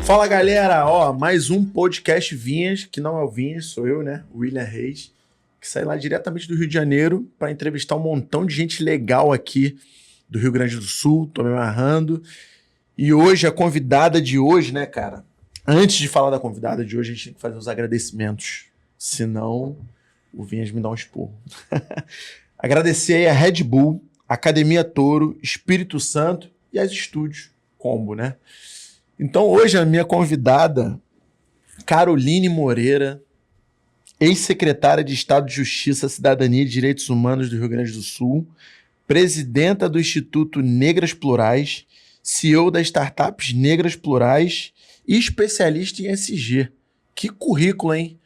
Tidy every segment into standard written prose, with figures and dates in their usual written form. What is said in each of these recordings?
Fala galera, ó, mais um podcast Vinhas, que não é o Vinhas, sou eu, né, William Reis, que sai lá diretamente do Rio de Janeiro para entrevistar um montão de gente legal aqui do Rio Grande do Sul, tô me amarrando. E hoje, a convidada de hoje, né, cara, antes de falar da convidada de hoje, a gente tem que fazer os agradecimentos, senão o Vinhas me dá um esporro. Agradecer aí a Red Bull, Academia Toro, Espírito Santo e as Estúdios Combo, né? Então hoje a minha convidada, Caroline Moreira, ex-secretária de Estado de Justiça, Cidadania e Direitos Humanos do Rio Grande do Sul, presidenta do Instituto Negras Plurais, CEO das Startups Negras Plurais e especialista em ESG. Que currículo, hein?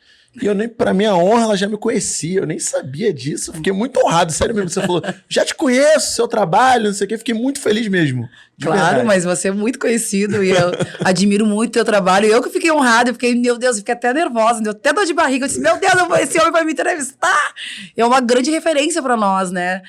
E eu nem, pra minha honra, ela já me conhecia, eu nem sabia disso. Eu fiquei muito honrado, sério mesmo. Você falou, já te conheço, seu trabalho, não sei o quê. Fiquei muito feliz mesmo. Claro, verdade. mas você é muito conhecido e eu admiro muito o teu trabalho. Eu que fiquei honrada, eu fiquei, meu Deus, eu fiquei até nervosa, deu até dor de barriga. Eu disse, meu Deus, esse homem vai me entrevistar. É uma grande referência para nós, né?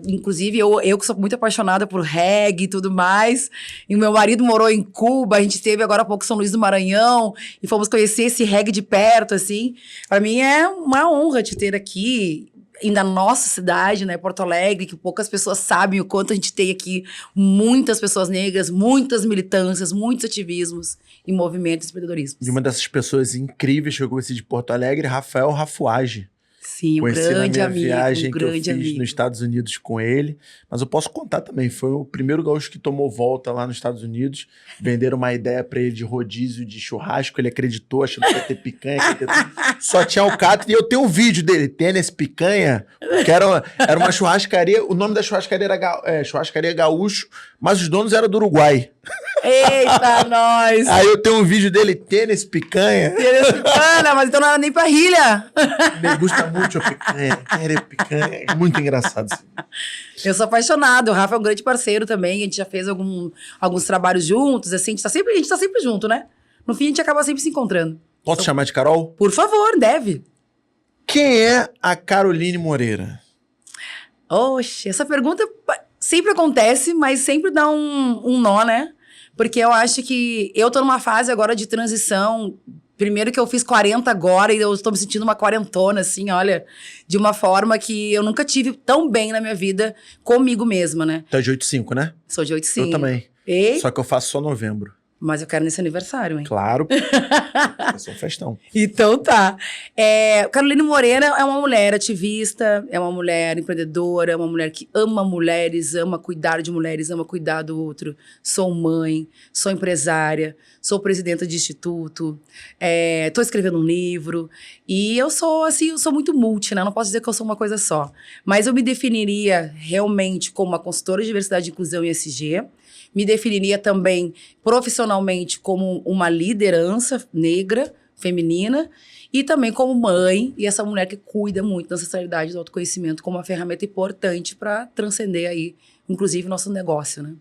Inclusive, eu que sou muito apaixonada por reggae e tudo mais. E o meu marido morou em Cuba, a gente esteve agora há pouco em São Luís do Maranhão e fomos conhecer esse reggae de perto, assim. Para mim é uma honra te ter aqui. Na nossa cidade, né, Porto Alegre, que poucas pessoas sabem o quanto a gente tem aqui muitas pessoas negras, muitas militâncias, muitos ativismos e movimentos de empreendedorismo. E uma dessas pessoas incríveis que eu conheci de Porto Alegre, Rafael Rafuage. Sim, um conheci grande na minha amigo, viagem um que eu grande fiz amigo. nos Estados Unidos com ele. Mas eu posso contar também, foi o primeiro gaúcho que tomou volta lá nos Estados Unidos. Venderam uma ideia pra ele de rodízio de churrasco, ele acreditou, achando que ia ter picanha. Que ia ter... Só tinha alcatra. E eu tenho um vídeo dele, Tênis Picanha, que era uma churrascaria. O nome da churrascaria era Churrascaria Gaúcho, mas os donos eram do Uruguai. Eita, nós! Aí eu tenho um vídeo dele, Tênis Picanha. Mas então não era nem parrilha. Me gusta muito a picanha, quero picanha. É muito engraçado. Eu sou apaixonada, o Rafa é um grande parceiro também, a gente já fez alguns trabalhos juntos, assim, a gente tá sempre junto, né? No fim, a gente acaba sempre se encontrando. Posso chamar de Carol? Por favor, deve. Quem é a Caroline Moreira? Oxe, essa pergunta sempre acontece, mas sempre dá um nó, né? Porque eu acho que eu tô numa fase agora de transição. Primeiro que eu fiz 40 agora e eu estou me sentindo uma quarentona, assim, olha, de uma forma que eu nunca tive tão bem na minha vida comigo mesma, né? Tu é de 8,5, né? Sou de 8,5. Eu também. E? Só que eu faço só novembro. Mas eu quero nesse aniversário, hein? Claro. Eu sou um festão. Então tá. Caroline Moreira é uma mulher ativista, é uma mulher empreendedora, é uma mulher que ama mulheres, ama cuidar de mulheres, ama cuidar do outro. Sou mãe, sou empresária, sou presidenta de instituto, tô escrevendo um livro. E eu sou, assim, eu sou muito multi, né? Não posso dizer que eu sou uma coisa só. Mas eu me definiria realmente como uma consultora de diversidade, inclusão e ESG. Me definiria também profissionalmente como uma liderança negra, feminina, e também como mãe, e essa mulher que cuida muito da ancestralidade e do autoconhecimento como uma ferramenta importante para transcender aí, inclusive, nosso negócio, né?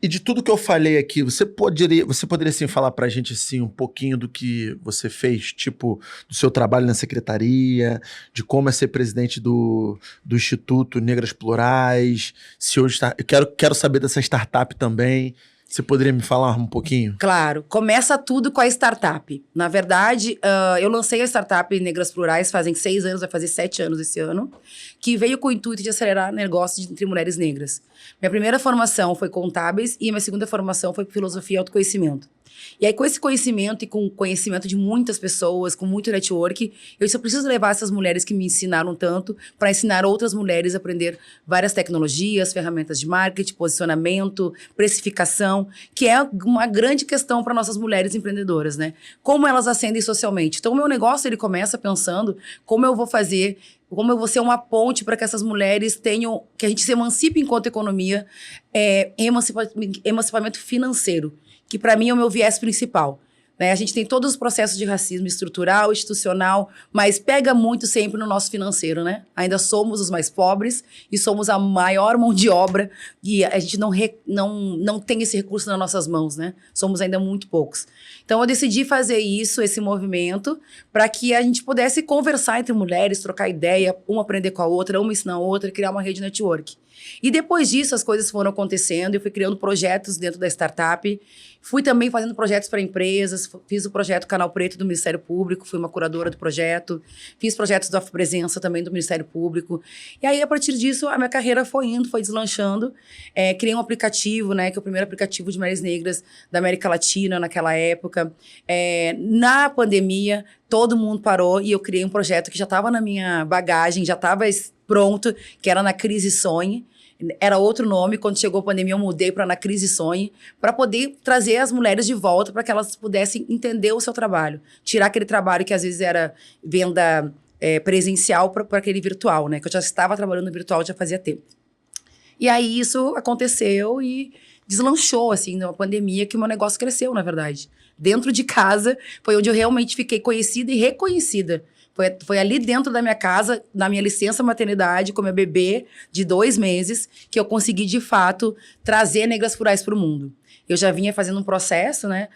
E de tudo que eu falei aqui, você poderia assim, falar pra gente assim, um pouquinho do que você fez, tipo, do seu trabalho na secretaria, de como é ser presidente do Instituto Negras Plurais, se hoje eu quero saber dessa startup também. Você poderia me falar um pouquinho? Claro. Começa tudo com a startup. Na verdade, eu lancei a startup Negras Plurais fazem 6 anos, vai fazer 7 anos esse ano, que veio com o intuito de acelerar negócios entre mulheres negras. Minha primeira formação foi contábeis e minha segunda formação foi filosofia e autoconhecimento. E aí, com esse conhecimento e com o conhecimento de muitas pessoas, com muito network, eu só preciso levar essas mulheres que me ensinaram tanto para ensinar outras mulheres a aprender várias tecnologias, ferramentas de marketing, posicionamento, precificação, que é uma grande questão para nossas mulheres empreendedoras, né? Como elas ascendem socialmente. Então, o meu negócio, ele começa pensando como eu vou fazer, como eu vou ser uma ponte para que essas mulheres tenham, que a gente se emancipe enquanto economia, emancipamento financeiro, que para mim é o meu viés principal. né? A gente tem todos os processos de racismo estrutural, institucional, mas pega muito sempre no nosso financeiro, né? Ainda somos os mais pobres e somos a maior mão de obra e a gente não tem esse recurso nas nossas mãos, né? Somos ainda muito poucos. Então, eu decidi fazer isso, esse movimento, para que a gente pudesse conversar entre mulheres, trocar ideia, uma aprender com a outra, uma ensinar a outra, criar uma rede network. E depois disso, as coisas foram acontecendo, eu fui criando projetos dentro da startup, fui também fazendo projetos para empresas, fiz o projeto Canal Preto do Ministério Público, fui uma curadora do projeto, fiz projetos da Presença também do Ministério Público. E aí, a partir disso, a minha carreira foi indo, foi deslanchando. Criei um aplicativo, né, que é o primeiro aplicativo de mulheres negras da América Latina naquela época. Na pandemia, todo mundo parou e eu criei um projeto que já estava na minha bagagem, já estava pronto, que era Na Crise Sonhe. Era outro nome, quando chegou a pandemia eu mudei para Na Crise Sonhe, para poder trazer as mulheres de volta, para que elas pudessem entender o seu trabalho. Tirar aquele trabalho que às vezes era venda presencial para aquele virtual, né? Que eu já estava trabalhando no virtual já fazia tempo. E aí isso aconteceu e deslanchou, assim, numa pandemia, que o meu negócio cresceu, na verdade. Dentro de casa foi onde eu realmente fiquei conhecida e reconhecida. Foi ali dentro da minha casa, na minha licença maternidade, com meu bebê de 2 meses, que eu consegui, de fato, trazer Negras Plurais para o mundo. Eu já vinha fazendo um processo, né,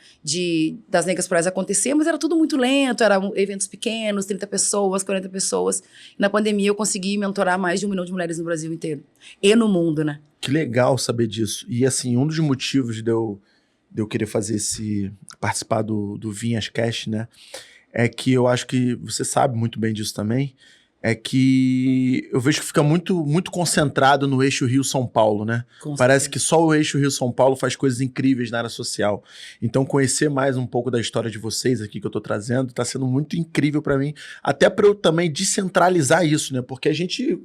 das Negras Plurais acontecer, mas era tudo muito lento, eram eventos pequenos, 30 pessoas, 40 pessoas. E na pandemia eu consegui mentorar mais de 1 milhão de mulheres no Brasil inteiro. E no mundo, né? Que legal saber disso. E assim, um dos motivos de eu querer participar do Vinhas Cash, né, é que eu acho que você sabe muito bem disso também, é que eu vejo que fica muito, muito concentrado no eixo Rio-São Paulo, né? Parece que só o eixo Rio-São Paulo faz coisas incríveis na área social. Então, conhecer mais um pouco da história de vocês aqui que eu tô trazendo está sendo muito incrível para mim, até para eu também descentralizar isso, né? Porque a gente,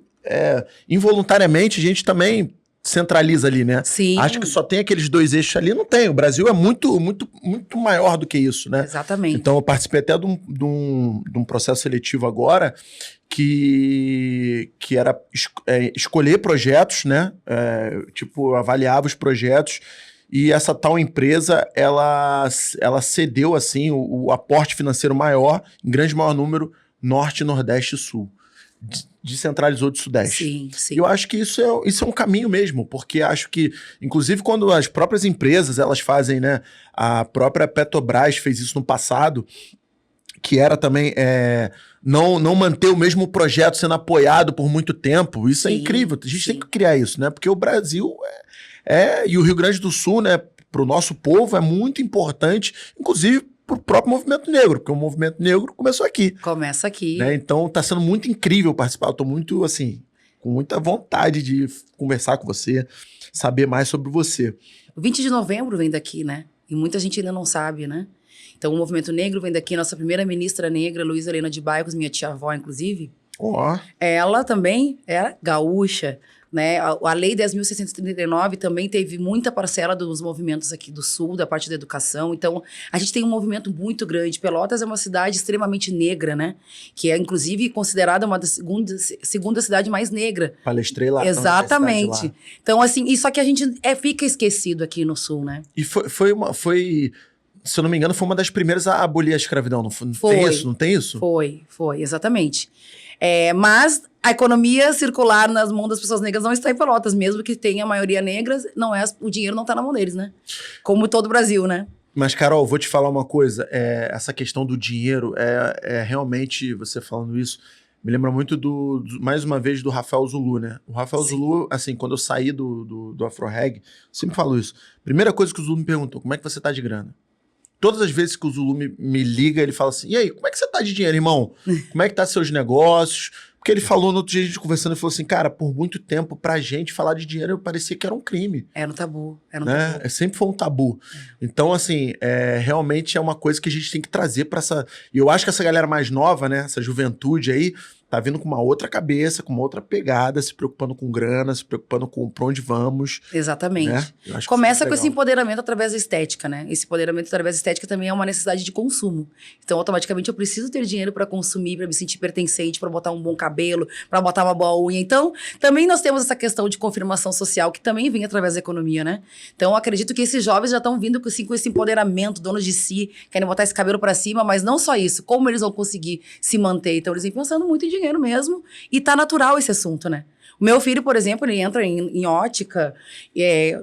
involuntariamente, a gente também centraliza ali, né? Sim. Acho que só tem aqueles 2 eixos ali, não tem. O Brasil é muito, muito, muito maior do que isso, né? Exatamente. Então, eu participei até de um processo seletivo agora que era escolher projetos, né? Tipo, avaliava os projetos e essa tal empresa, ela cedeu, assim, o aporte financeiro maior, em grande maior número, Norte, Nordeste e Sul. Descentralizou do Sudeste. Sim, sim. E eu acho que isso é um caminho mesmo, porque acho que, inclusive, quando as próprias empresas, elas fazem, né? A própria Petrobras fez isso no passado, que era também não manter o mesmo projeto sendo apoiado por muito tempo. Isso é incrível. A gente tem que criar isso, né? Porque o Brasil e o Rio Grande do Sul, né? Para o nosso povo é muito importante, inclusive para o próprio movimento negro, porque o movimento negro começou aqui. Começa aqui. Né? Então está sendo muito incrível participar. Eu estou muito, assim, com muita vontade de conversar com você, saber mais sobre você. O 20 de novembro vem daqui, né? E muita gente ainda não sabe, né? Então, o movimento negro vem daqui. Nossa primeira ministra negra, Luísa Helena de Barros, minha tia-avó, inclusive. Ela também é gaúcha, né? A Lei 10.639 também teve muita parcela dos movimentos aqui do Sul, da parte da educação. Então, a gente tem um movimento muito grande. Pelotas é uma cidade extremamente negra, né? Que é, inclusive, considerada uma das segunda cidade mais negra. Palestrei lá. Exatamente. Lá. Então, assim, isso aqui a gente fica esquecido aqui no Sul, né? E foi, se eu não me engano, foi uma das primeiras a abolir a escravidão. Não tem isso? Não tem isso? Foi, exatamente. Mas a economia circular nas mãos das pessoas negras não está em Pelotas, mesmo que tenha a maioria negra, o dinheiro não está na mão deles, né? Como todo o Brasil, né? Mas, Carol, vou te falar uma coisa. Essa questão do dinheiro, realmente, você falando isso, me lembra muito mais uma vez, do Rafael Zulu, né? O Rafael Zulu, assim, quando eu saí do Afro-Reg, sempre falo isso. Primeira coisa que o Zulu me perguntou, como é que você tá de grana? Todas as vezes que o Zulu me liga, ele fala assim, e aí, como é que você tá de dinheiro, irmão? Como é que tá seus negócios? Porque ele falou, no outro dia a gente conversando, ele falou assim, cara, por muito tempo, pra gente falar de dinheiro, parecia que era um crime. Era um tabu. Sempre foi um tabu. Então, assim, realmente é uma coisa que a gente tem que trazer pra essa... E eu acho que essa galera mais nova, né, essa juventude aí, tá vindo com uma outra cabeça, com uma outra pegada, se preocupando com grana, se preocupando com pra onde vamos. Exatamente. Né? Eu acho que Começa isso é com esse legal. empoderamento através da estética, né? Esse empoderamento através da estética também é uma necessidade de consumo. Então, automaticamente, eu preciso ter dinheiro para consumir, para me sentir pertencente, para botar um bom cabelo, para botar uma boa unha. Então, também nós temos essa questão de confirmação social, que também vem através da economia, né? Então, eu acredito que esses jovens já estão vindo assim, com esse empoderamento, donos de si, querem botar esse cabelo para cima, mas não só isso, como eles vão conseguir se manter. Então, eles vêm pensando muito em dinheiro mesmo, e tá natural esse assunto, né? O meu filho, por exemplo, ele entra em ótica.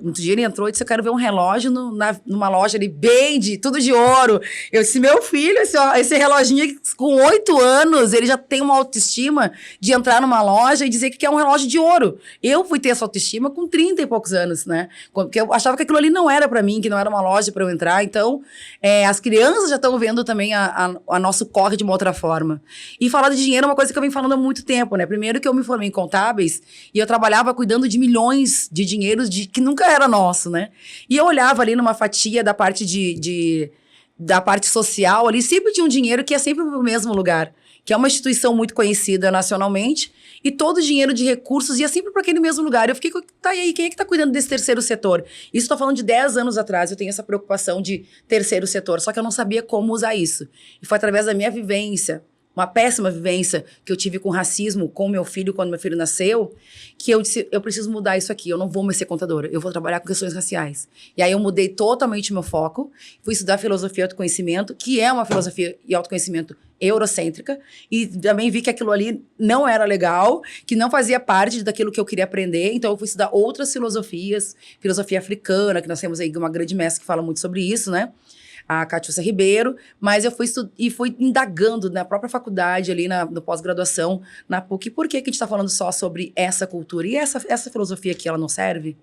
Outro dia ele entrou e disse: eu quero ver um relógio numa loja ali, bem tudo de ouro. Eu disse: meu filho, esse reloginho aqui, com 8 anos, ele já tem uma autoestima de entrar numa loja e dizer que quer um relógio de ouro. Eu fui ter essa autoestima com 30 e poucos anos, né? Porque eu achava que aquilo ali não era pra mim, que não era uma loja pra eu entrar. Então, as crianças já estão vendo também a nosso corre de uma outra forma. E falar de dinheiro é uma coisa que eu venho falando há muito tempo, né? Primeiro que eu me formei em contábeis, e eu trabalhava cuidando de milhões de dinheiros que nunca era nosso, né? E eu olhava ali numa fatia da parte da parte social ali, sempre tinha um dinheiro que ia sempre para o mesmo lugar, que é uma instituição muito conhecida nacionalmente, e todo o dinheiro de recursos ia sempre para aquele mesmo lugar. Eu fiquei, tá aí, quem é que está cuidando desse terceiro setor? Isso estou falando de 10 anos atrás, eu tenho essa preocupação de terceiro setor, só que eu não sabia como usar isso. E foi através da minha vivência, uma péssima vivência que eu tive com racismo com meu filho, quando meu filho nasceu, que eu disse: eu preciso mudar isso aqui, eu não vou mais ser contadora, eu vou trabalhar com questões raciais. E aí eu mudei totalmente meu foco, fui estudar filosofia e autoconhecimento, que é uma filosofia e autoconhecimento eurocêntrica, e também vi que aquilo ali não era legal, que não fazia parte daquilo que eu queria aprender, então eu fui estudar outras filosofias, filosofia africana, que nós temos aí uma grande mestre que fala muito sobre isso, né? A Catiúcia Ribeiro, mas eu fui indagando na própria faculdade, ali no pós-graduação, na PUC, por que a gente está falando só sobre essa cultura? E essa filosofia aqui, ela não serve?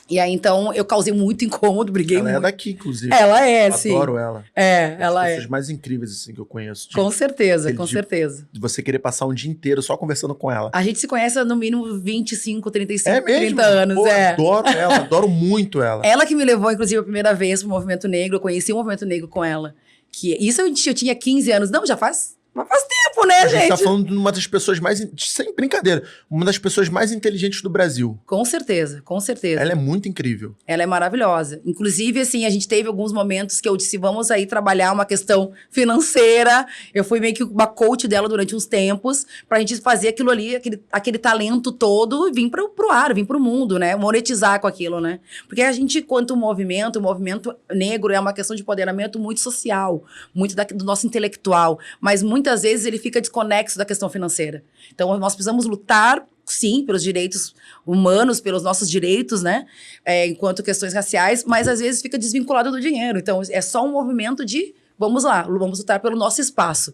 E aí, então, eu causei muito incômodo, briguei muito. Ela é daqui, inclusive. Ela é, eu sim. Adoro ela. Ela é. As pessoas mais incríveis, assim, que eu conheço. Com certeza, com de certeza. De você querer passar um dia inteiro só conversando com ela. A gente se conhece há no mínimo 25, 35, É mesmo? 30 anos. Pô, adoro ela, adoro muito ela. Ela que me levou, inclusive, a primeira vez pro movimento negro. Eu conheci o movimento negro com ela. Isso eu tinha 15 anos. Não, já faz tempo, né, A gente tá gente? falando de uma das pessoas mais... Sem brincadeira. Uma das pessoas mais inteligentes do Brasil. Com certeza, com certeza. Ela é muito incrível. Ela é maravilhosa. Inclusive, assim, a gente teve alguns momentos que eu disse: vamos aí trabalhar uma questão financeira. Eu fui meio que uma coach dela durante uns tempos, pra gente fazer aquilo ali, aquele talento todo, vir pro ar, vir pro mundo, né? Monetizar com aquilo, né? Porque a gente, quanto o movimento negro é uma questão de empoderamento muito social, muito do nosso intelectual, mas muitas vezes ele fica desconexo da questão financeira. Então, nós precisamos lutar, sim, pelos direitos humanos, pelos nossos direitos, né? Enquanto questões raciais, mas às vezes fica desvinculado do dinheiro. Então, é só um movimento de, vamos lá, vamos lutar pelo nosso espaço.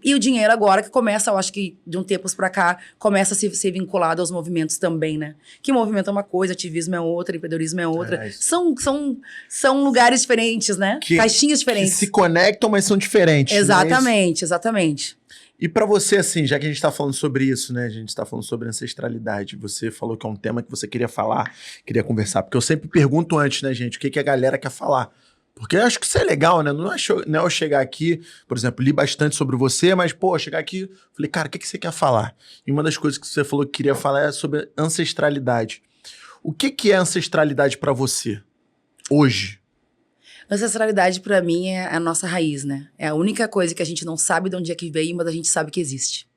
E o dinheiro agora que começa, eu acho que de um tempos para cá, começa a ser vinculado aos movimentos também, né? Que movimento é uma coisa, ativismo é outra, empreendedorismo é outra. São lugares diferentes, né? Caixinhas diferentes. Que se conectam, mas são diferentes. Exatamente, exatamente. E pra você, assim, já que a gente tá falando sobre isso, né? A gente tá falando sobre ancestralidade. Você falou que é um tema que você queria falar, queria conversar. Porque eu sempre pergunto antes, né, gente, o que a galera quer falar. Porque eu acho que isso é legal, né? Não é eu chegar aqui, por exemplo, li bastante sobre você, mas, pô, chegar aqui, falei, cara, o que você quer falar? E uma das coisas que você falou que queria falar é sobre ancestralidade. O que é ancestralidade pra você, hoje? Ancestralidade, pra mim, é a nossa raiz, né? É a única coisa que a gente não sabe de onde é que veio, mas a gente sabe que existe.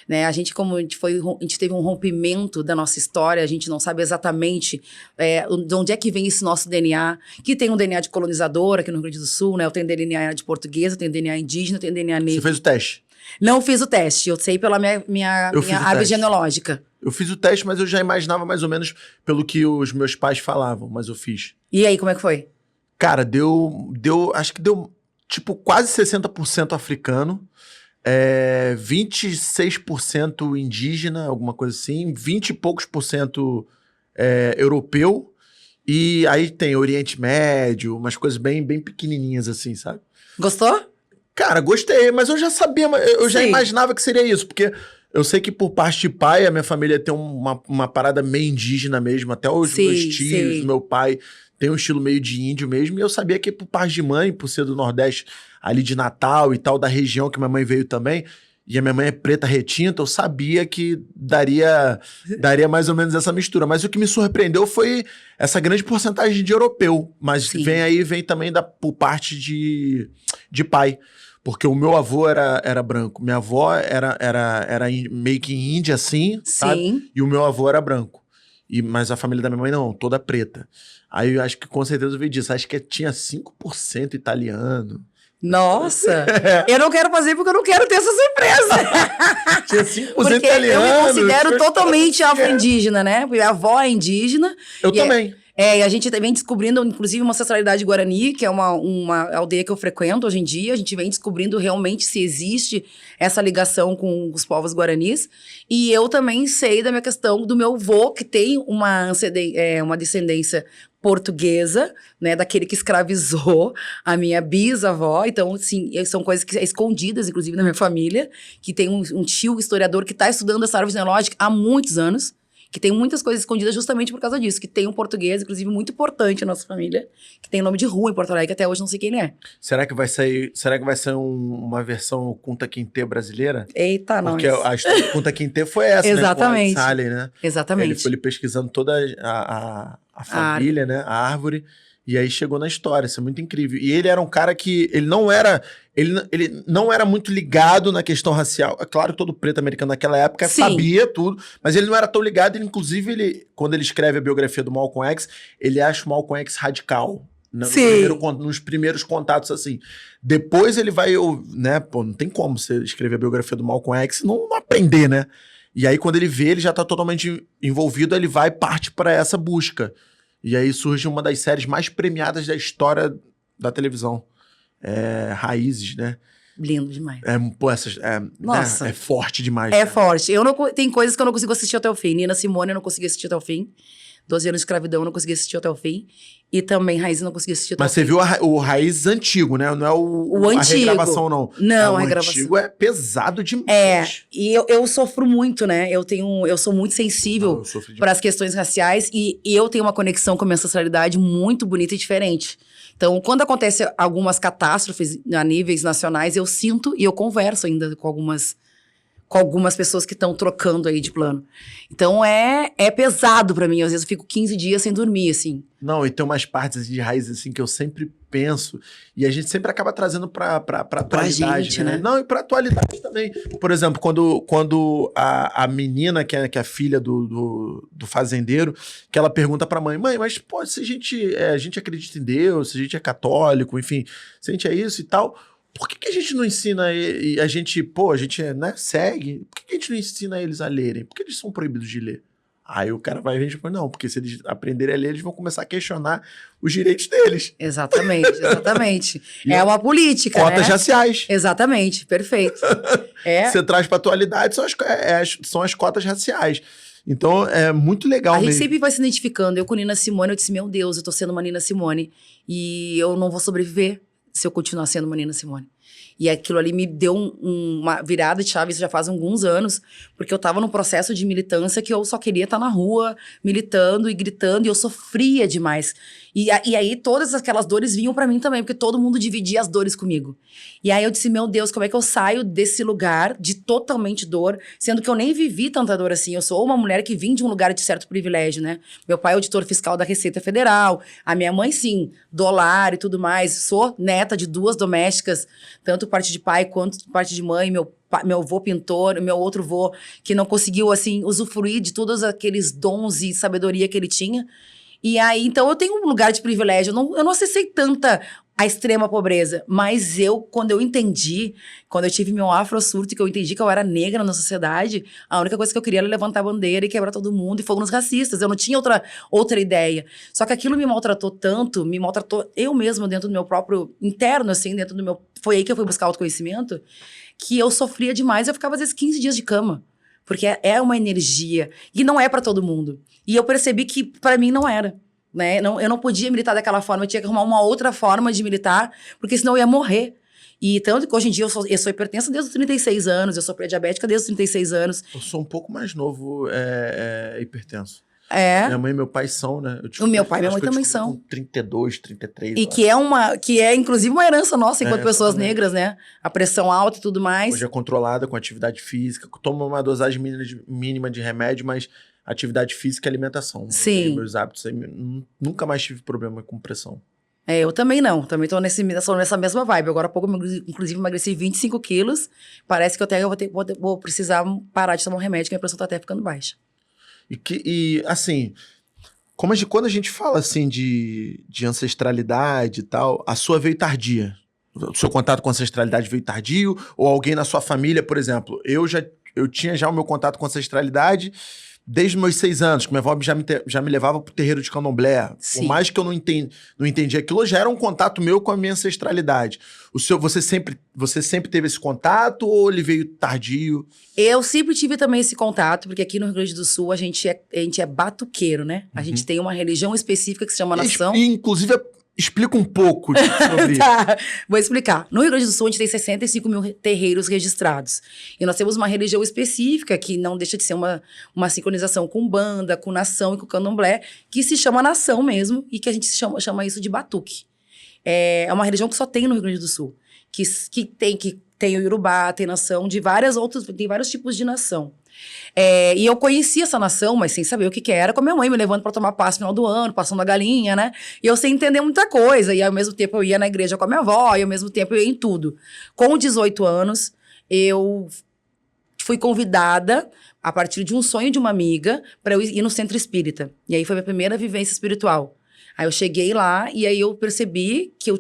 Né? A gente, como a gente teve um rompimento da nossa história, a gente não sabe exatamente de onde é que vem esse nosso DNA, que tem um DNA de colonizador aqui no Rio Grande do Sul, né? Eu tenho DNA de portuguesa, eu tenho DNA indígena, eu tenho DNA negro. Você fez o teste? Não fiz o teste, eu sei pela minha árvore genealógica. Eu fiz o teste, mas eu já imaginava mais ou menos pelo que os meus pais falavam, mas eu fiz. E aí, como é que foi? Cara, acho que deu, tipo, quase 60% africano, 26% indígena, alguma coisa assim, 20 e poucos por cento europeu, e aí tem Oriente Médio, umas coisas bem, bem pequenininhas assim, sabe? Gostou? Cara, gostei, mas eu já sabia, eu já imaginava que seria isso, porque eu sei que por parte de pai, a minha família tem uma parada meio indígena mesmo, até os meus tios, meu pai tem um estilo meio de índio mesmo, e eu sabia que por parte de mãe, por ser do Nordeste, ali de Natal e tal, da região que minha mãe veio também, e a minha mãe é preta retinta, eu sabia que daria mais ou menos essa mistura. Mas o que me surpreendeu foi essa grande porcentagem de europeu. Mas Sim. vem também por parte de pai. Porque o meu avô era branco, minha avó era meio que índia assim, sabe? Sim. E o meu avô era branco. Mas a família da minha mãe não, toda preta. Aí eu acho que com certeza veio disso. Acho que tinha 5% italiano. Nossa! Eu não quero fazer porque eu não quero ter essa surpresa. Tinha 5% porque italiano. eu me considero totalmente afro-indígena, né? Minha avó é indígena. Eu também. E a gente vem descobrindo, inclusive, uma ancestralidade guarani, que é uma aldeia que eu frequento hoje em dia. A gente vem descobrindo realmente se existe essa ligação com os povos guaranis. E eu também sei da minha questão do meu avô, que tem uma descendência portuguesa, né, daquele que escravizou a minha bisavó. Então, assim, são coisas que escondidas, inclusive, na minha família, que tem um tio historiador que está estudando essa árvore genealógica há muitos anos, que tem muitas coisas escondidas justamente por causa disso, que tem um português, inclusive, muito importante na nossa família, que tem nome de rua em Porto Alegre, que até hoje não sei quem ele é. Será que vai sair uma versão Kunta Kinte brasileira? Eita, não. Porque a história do Kunta Kinte foi essa, exatamente. Né? Com a Sally, né? Exatamente. Ele foi pesquisando toda a família, né? A árvore. E aí chegou na história, isso é muito incrível. E ele era um cara que, ele não era muito ligado na questão racial. É claro que todo preto americano naquela época Sim. sabia tudo, mas ele não era tão ligado. Inclusive, quando ele escreve a biografia do Malcolm X, ele acha o Malcolm X radical. Nos primeiros contatos, assim. Depois ele vai, né? Pô, não tem como você escrever a biografia do Malcolm X e não aprender, né? E aí, quando ele vê, ele já tá totalmente envolvido, ele vai e parte para essa busca. E aí surge uma das séries mais premiadas da história da televisão. Raízes, né? Lindo demais. Nossa. É forte demais. É forte. Tem coisas que eu não consigo assistir até o fim. Nina Simone eu não consegui assistir até o fim. 12 anos de escravidão eu não consegui assistir até o fim. E também Raízes eu não consegui assistir até o fim. Mas você viu o Raízes antigo, né? Não é o antigo. A regravação, não. Não, a regravação. O antigo é pesado demais. E eu sofro muito, né? Eu sou muito sensível para as questões raciais e eu tenho uma conexão com a minha ancestralidade muito bonita e diferente. Então, quando acontece algumas catástrofes a níveis nacionais, eu sinto e eu converso ainda com algumas pessoas que estão trocando aí de plano. Então, é pesado pra mim. Às vezes eu fico 15 dias sem dormir, assim. Não, e tem umas partes de raízes, assim, que eu sempre penso. E a gente sempre acaba trazendo pra atualidade, gente, né? né? Não, e pra atualidade também. Por exemplo, quando a menina, que é a filha do fazendeiro, que ela pergunta pra mãe, mas pô, se a gente acredita em Deus, se a gente é católico, enfim, se a gente é isso e tal... Por que a gente não ensina a gente, né, segue? Por que a gente não ensina eles a lerem? Por que eles são proibidos de ler? Aí o cara vai ver e diz, não, porque se eles aprenderem a ler, eles vão começar a questionar os direitos deles. Exatamente. É uma política, cotas né? raciais. Exatamente, perfeito. Você traz pra atualidade, são as cotas raciais. Então, é muito legal mesmo. A gente sempre vai se identificando. Eu com Nina Simone, eu disse, meu Deus, eu tô sendo uma Nina Simone. E eu não vou sobreviver se eu continuar sendo uma Nina Simone. E aquilo ali me deu uma virada de chave, isso já faz alguns anos, porque eu tava num processo de militância que eu só queria estar na rua, militando e gritando, e eu sofria demais. E aí todas aquelas dores vinham pra mim também, porque todo mundo dividia as dores comigo. E aí eu disse, meu Deus, como é que eu saio desse lugar de totalmente dor, sendo que eu nem vivi tanta dor assim. Eu sou uma mulher que vim de um lugar de certo privilégio, né? Meu pai é auditor fiscal da Receita Federal, a minha mãe, sim, dólar e tudo mais. Sou neta de 2 domésticas, tanto parte de pai quanto parte de mãe. Meu avô pintor, meu outro avô que não conseguiu, assim, usufruir de todos aqueles dons e sabedoria que ele tinha. E aí, então, eu tenho um lugar de privilégio. Eu não acessei tanta a extrema pobreza. Mas quando eu entendi, quando eu tive meu afro-surto e que eu entendi que eu era negra na sociedade, a única coisa que eu queria era levantar a bandeira e quebrar todo mundo e fogo nos racistas. Eu não tinha outra ideia. Só que aquilo me maltratou tanto, me maltratou eu mesma dentro do meu próprio interno, assim, dentro do meu... Foi aí que eu fui buscar autoconhecimento, que eu sofria demais. Eu ficava, às vezes, 15 dias de cama. Porque é uma energia. E não é pra todo mundo. E eu percebi que pra mim não era. Né? Eu não podia militar daquela forma. Eu tinha que arrumar uma outra forma de militar. Porque senão eu ia morrer. E tanto que hoje em dia eu sou hipertensa desde os 36 anos. Eu sou pré-diabética desde os 36 anos. Eu sou um pouco mais novo hipertenso. É. Minha mãe e meu pai são, né? O meu pai e minha mãe acho que eu também descobri são. com 32, 33. E que é inclusive uma herança nossa enquanto pessoas exatamente. negras, né? A pressão alta e tudo mais. Hoje é controlada com atividade física. Toma uma dosagem mínima de remédio, mas atividade física e alimentação. Sim. E meus hábitos, nunca mais tive problema com pressão. Eu também não. Também tô nessa mesma vibe. Agora há pouco, inclusive, emagreci 25 quilos. Parece que eu até vou precisar parar de tomar um remédio, que a minha pressão tá até ficando baixa. E assim, quando a gente fala assim de ancestralidade e tal, a sua veio tardia. O seu contato com ancestralidade veio tardio? Ou alguém na sua família, por exemplo, eu tinha já o meu contato com ancestralidade desde os meus 6 anos, que minha avó já me levava pro terreiro de candomblé. Sim. Por mais que eu não entendi aquilo, já era um contato meu com a minha ancestralidade. Você sempre teve esse contato ou ele veio tardio? Eu sempre tive também esse contato, porque aqui no Rio Grande do Sul a gente é batuqueiro, né? A gente tem uma religião específica que se chama nação. E inclusive, explica um pouco sobre isso. Tá, vou explicar. No Rio Grande do Sul, a gente tem 65 mil terreiros registrados. E nós temos uma religião específica, que não deixa de ser uma sincronização com Umbanda, com nação e com candomblé, que se chama nação mesmo, e que a gente chama isso de batuque. É uma religião que só tem no Rio Grande do Sul. Que tem o Iorubá, tem nação, tem vários tipos de nação. E eu conheci essa nação, mas sem saber o que era, com a minha mãe me levando para tomar passe no final do ano, passando a galinha, né? E eu sem entender muita coisa. E ao mesmo tempo eu ia na igreja com a minha avó, e ao mesmo tempo eu ia em tudo. Com 18 anos, eu fui convidada, a partir de um sonho de uma amiga, para eu ir no centro espírita. E aí foi a minha primeira vivência espiritual. Aí eu cheguei lá e aí eu percebi que eu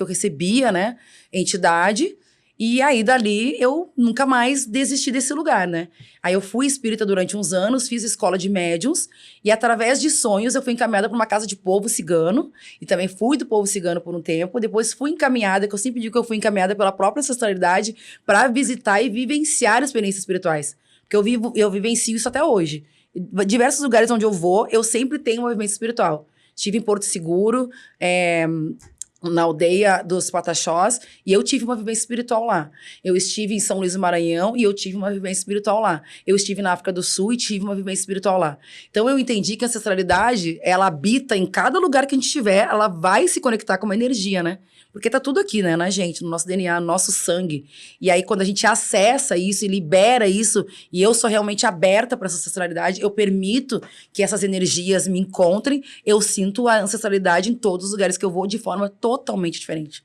recebia, né, entidade. E aí, dali, eu nunca mais desisti desse lugar, né? Aí eu fui espírita durante uns anos, fiz escola de médiuns, e através de sonhos eu fui encaminhada para uma casa de povo cigano, e também fui do povo cigano por um tempo, depois fui encaminhada, que eu sempre digo que eu fui encaminhada pela própria ancestralidade, para visitar e vivenciar experiências espirituais. Porque eu vivencio isso até hoje. Diversos lugares onde eu vou, eu sempre tenho uma vivência espiritual. Estive em Porto Seguro, na aldeia dos Pataxós, e eu tive uma vivência espiritual lá. Eu estive em São Luís do Maranhão e eu tive uma vivência espiritual lá. Eu estive na África do Sul e tive uma vivência espiritual lá. Então eu entendi que a ancestralidade, ela habita em cada lugar que a gente estiver, ela vai se conectar com uma energia, né? Porque tá tudo aqui, né, na gente, no nosso DNA, no nosso sangue. E aí, quando a gente acessa isso e libera isso, e eu sou realmente aberta para essa ancestralidade, eu permito que essas energias me encontrem, eu sinto a ancestralidade em todos os lugares que eu vou de forma totalmente diferente.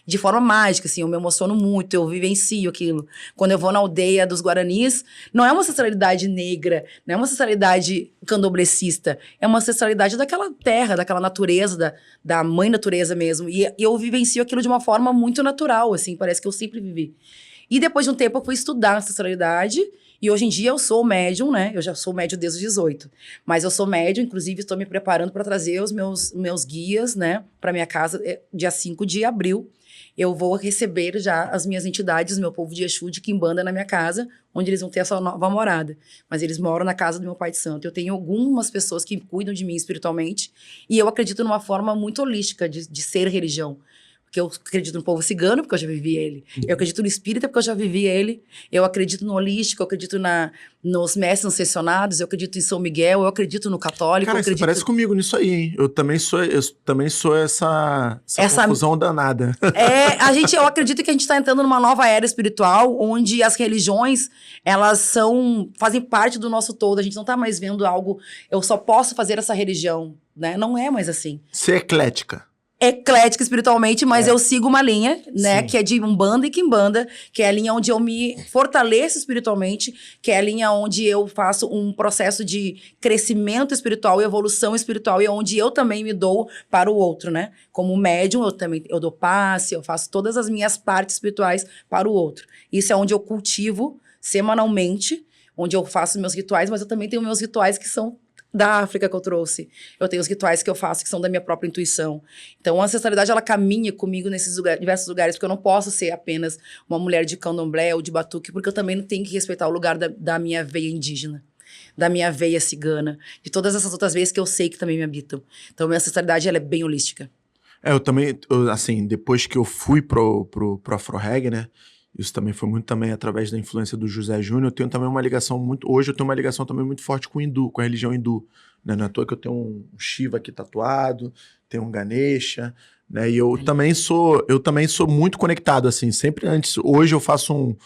De forma mágica, assim, eu me emociono muito, eu vivencio aquilo. Quando eu vou na aldeia dos Guaranis, não é uma ancestralidade negra, não é uma ancestralidade candomblecista, é uma ancestralidade daquela terra, daquela natureza, da mãe natureza mesmo. E eu vivencio aquilo de uma forma muito natural, assim, parece que eu sempre vivi. E depois de um tempo eu fui estudar ancestralidade, e hoje em dia eu sou médium, né? Eu já sou médium desde os 18. Mas eu sou médium, inclusive estou me preparando para trazer os meus guias, né, para minha casa, dia 5 de abril. Eu vou receber já as minhas entidades, meu povo de Exu, de Quimbanda na minha casa, onde eles vão ter a sua nova morada. Mas eles moram na casa do meu pai de santo. Eu tenho algumas pessoas que cuidam de mim espiritualmente, e eu acredito numa forma muito holística de ser religião. Porque eu acredito no povo cigano, porque eu já vivi ele. Eu acredito no espírita, porque eu já vivi ele. Eu acredito no holístico, eu acredito nos mestres ascensionados, eu acredito em São Miguel, eu acredito no católico. Cara, você parece comigo nisso aí, hein? Eu também sou essa confusão danada. Eu acredito que a gente está entrando numa nova era espiritual, onde as religiões, elas fazem parte do nosso todo. A gente não está mais vendo algo, eu só posso fazer essa religião, né? Não é mais assim. Ser eclética. Eclética espiritualmente, mas eu sigo uma linha, né, Sim. que é de Umbanda e Quimbanda, que é a linha onde eu me fortaleço espiritualmente, que é a linha onde eu faço um processo de crescimento espiritual e evolução espiritual, e onde eu também me dou para o outro, né? Como médium, eu dou passe, eu faço todas as minhas partes espirituais para o outro. Isso é onde eu cultivo semanalmente, onde eu faço meus rituais, mas eu também tenho meus rituais que são da África que eu trouxe. Eu tenho os rituais que eu faço que são da minha própria intuição. Então, a ancestralidade, ela caminha comigo nesses diversos lugares, porque eu não posso ser apenas uma mulher de candomblé ou de batuque, porque eu também não tenho que respeitar o lugar da minha veia indígena, da minha veia cigana, de todas essas outras veias que eu sei que também me habitam. Então, minha ancestralidade, ela é bem holística. Eu também, assim, depois que eu fui pro Afro Reggae, né? Isso também foi muito também através da influência do José Júnior. Eu tenho também uma ligação hoje eu tenho uma ligação também muito forte com o hindu, com a religião hindu, né? Não é à toa que eu tenho um Shiva aqui tatuado, tenho um Ganesha, né? E eu também sou muito conectado, assim, sempre antes. Hoje eu faço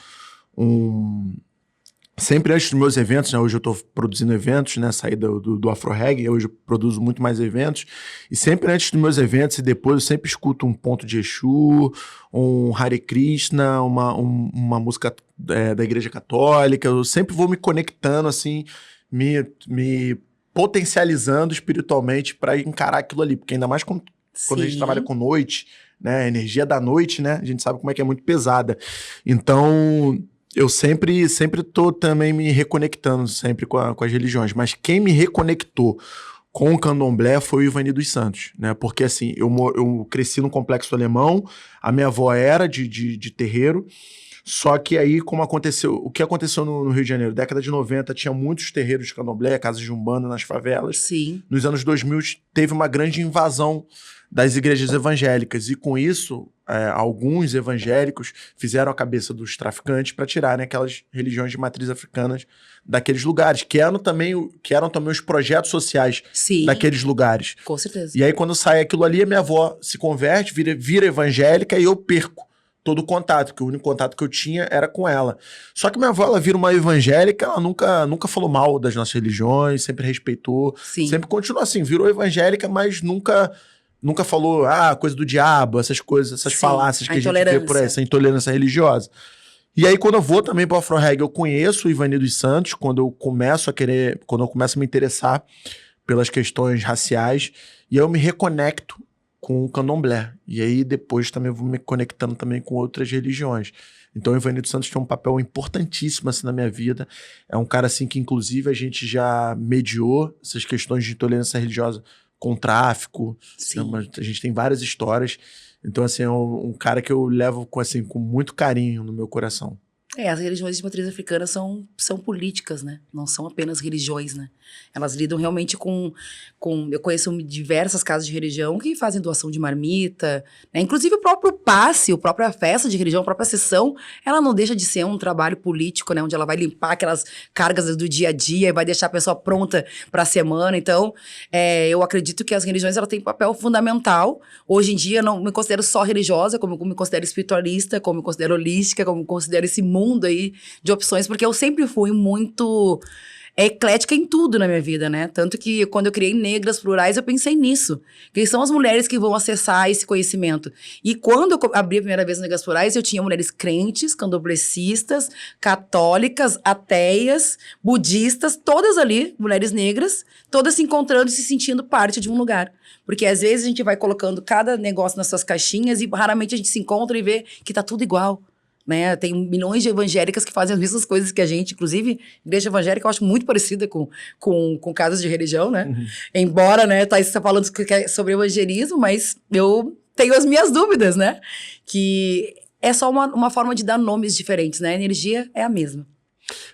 sempre antes dos meus eventos, né? Hoje eu tô produzindo eventos, né? Saí do Afro Reggae, hoje eu produzo muito mais eventos. E sempre antes dos meus eventos e depois eu sempre escuto um ponto de Exu, um Hare Krishna, uma música da Igreja Católica. Eu sempre vou me conectando, assim, me potencializando espiritualmente para encarar aquilo ali. Porque ainda mais quando a gente trabalha com noite, né? A energia da noite, né? A gente sabe como é que é muito pesada. Então... eu sempre tô também me reconectando sempre com as religiões, mas quem me reconectou com o candomblé foi o Ivani dos Santos, né? Porque assim, eu cresci no Complexo Alemão, a minha avó era de terreiro, só que aí o que aconteceu no Rio de Janeiro? Década de 90 tinha muitos terreiros de candomblé, casas de umbanda nas favelas. Sim. Nos anos 2000 teve uma grande invasão das igrejas evangélicas, e com isso alguns evangélicos fizeram a cabeça dos traficantes para tirarem aquelas religiões de matriz africanas daqueles lugares, que eram também os projetos sociais daqueles lugares. Com certeza. E aí quando sai aquilo ali, a minha avó se converte, vira evangélica, e eu perco todo o contato, porque o único contato que eu tinha era com ela. Só que minha avó, ela vira uma evangélica, ela nunca falou mal das nossas religiões, sempre respeitou, sempre continuou assim, virou evangélica, mas nunca falou, coisa do diabo, essas coisas, essas falácias que a gente vê por aí, essa intolerância religiosa. E aí, quando eu vou também para o Afro Reggae, eu conheço o Ivani dos Santos, quando eu começo a me interessar pelas questões raciais, e aí eu me reconecto com o candomblé. E aí, depois, também eu vou me conectando também com outras religiões. Então, o Ivani dos Santos tem um papel importantíssimo assim, na minha vida. É um cara assim que, inclusive, a gente já mediou essas questões de intolerância religiosa com tráfico. A gente tem várias histórias. Então, assim, é um cara que eu levo com muito carinho no meu coração. As religiões de matriz africana são políticas, né? Não são apenas religiões, né? Elas lidam realmente com... Eu conheço diversas casas de religião que fazem doação de marmita, né? Inclusive o próprio passe, a própria festa de religião, a própria sessão, ela não deixa de ser um trabalho político, né? Onde ela vai limpar aquelas cargas do dia a dia e vai deixar a pessoa pronta para a semana. Então, eu acredito que as religiões elas têm um papel fundamental. Hoje em dia, eu não me considero só religiosa, como eu me considero espiritualista, como eu me considero holística, como eu considero esse mundo aí de opções, porque eu sempre fui muito eclética em tudo na minha vida, né? Tanto que quando eu criei Negras Plurais, eu pensei nisso. Que são as mulheres que vão acessar esse conhecimento. E quando eu abri a primeira vez Negras Plurais, eu tinha mulheres crentes, candomblecistas, católicas, ateias, budistas, todas ali, mulheres negras, todas se encontrando e se sentindo parte de um lugar. Porque às vezes a gente vai colocando cada negócio nas suas caixinhas e raramente a gente se encontra e vê que tá tudo igual. Né? Tem milhões de evangélicas que fazem as mesmas coisas que a gente. Inclusive, igreja evangélica eu acho muito parecida com casas de religião, né? Uhum. Embora, né, você está falando sobre evangelismo, mas eu tenho as minhas dúvidas, né? Que é só uma forma de dar nomes diferentes, né? A energia é a mesma.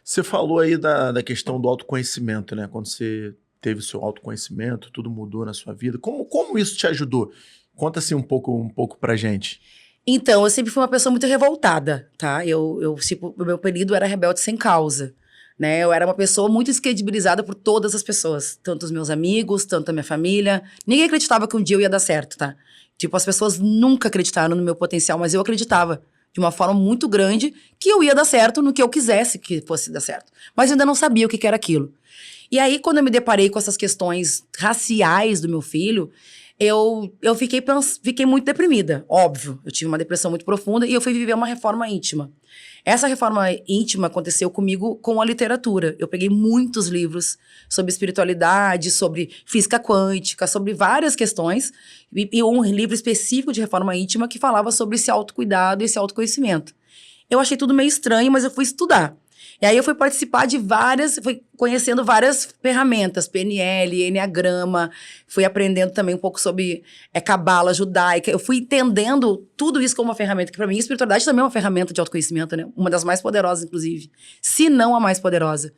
Você falou aí da questão do autoconhecimento, né? Quando você teve o seu autoconhecimento, tudo mudou na sua vida. Como isso te ajudou? Conta assim um pouco pra gente. Então, eu sempre fui uma pessoa muito revoltada, tá? O meu apelido era rebelde sem causa, né? Eu era uma pessoa muito descredibilizada por todas as pessoas. Tanto os meus amigos, tanto a minha família. Ninguém acreditava que um dia eu ia dar certo, tá? Tipo, as pessoas nunca acreditaram no meu potencial, mas eu acreditava de uma forma muito grande que eu ia dar certo no que eu quisesse que fosse dar certo. Mas eu ainda não sabia o que era aquilo. E aí, quando eu me deparei com essas questões raciais do meu filho... Eu fiquei muito deprimida, óbvio. Eu tive uma depressão muito profunda e eu fui viver uma reforma íntima. Essa reforma íntima aconteceu comigo com a literatura. Eu peguei muitos livros sobre espiritualidade, sobre física quântica, sobre várias questões. E um livro específico de reforma íntima que falava sobre esse autocuidado e esse autoconhecimento. Eu achei tudo meio estranho, mas eu fui estudar. E aí eu fui participar fui conhecendo várias ferramentas, PNL, Enneagrama, fui aprendendo também um pouco sobre cabala judaica. Eu fui entendendo tudo isso como uma ferramenta, que para mim a espiritualidade também é uma ferramenta de autoconhecimento, né? Uma das mais poderosas, inclusive, se não a mais poderosa.